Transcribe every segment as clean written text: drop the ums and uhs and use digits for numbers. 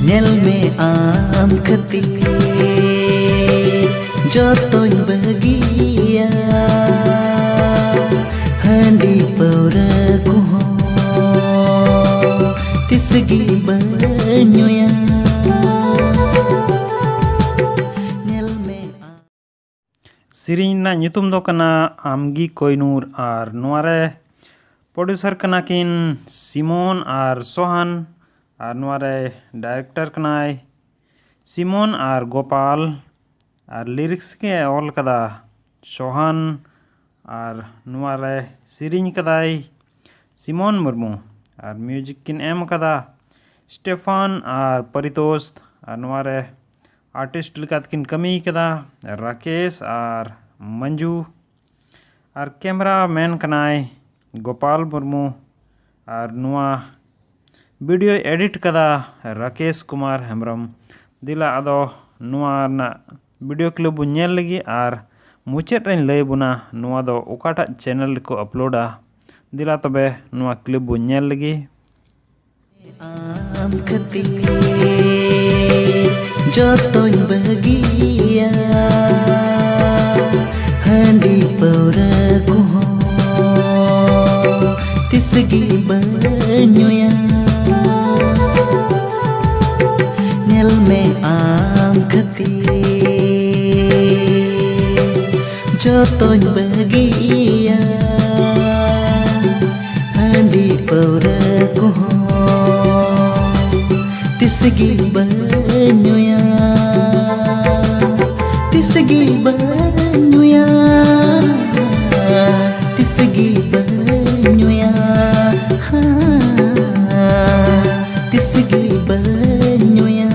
Nail में आम खातिर जतों बगिया हांडी पौरा कुहों तिसगी बन्युया सिरिंज ना nyutum do kana Amgi Koinur ar nuare producer kana kin Simon ar Sohan ar nuare director kanai Simon ar Gopal ar lyrics ke all kada Sohan ar nuare siring kadai Simon Murmu ar music kin em kada Stefan ar Paritosh ar nuare artist लिकात किन कमी कदा राकेश और मंजू और camera man Kanai Gopal Murmu और नुआ video edit कदा राकेश कुमार हेम्ब्रम दिला अदो नुआ ना वीडियो क्लिप नेल लगी और मुचेद रेन लय बुना नुआ दो ओकाटा चैनल को अपलोडा दिला तबे नुआ क्लिप नेल लगी आम खातिर जतों बगिया हांडी पौरा कुहों तिसगी बन्युया नेल में आम खातिर जतों बगिया हांडी पौरा कुहों तिसगी बन्युया तिसगी बन्युया तिसगी बन्युया तिसगी बन्युया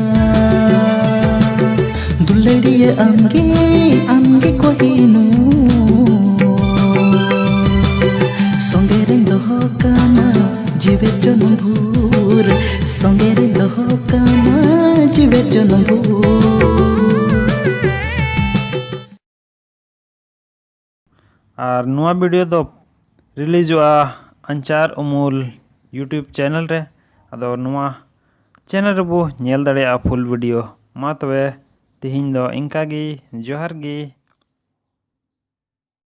दुलड़िया आमगे आमगे कोहिनू संगे दोहो कामा जीवे जनम भूर संगे दोहो कामा जीवे जनम भूर और नुआ वीडियो दो रिलीज हुआ अंचार उमूल यूट्यूब चैनल रे अदो नुआ चैनल रे बो नेल दड़े फुल वीडियो मा तबे तिहिन दो इंका गी जोहार गी।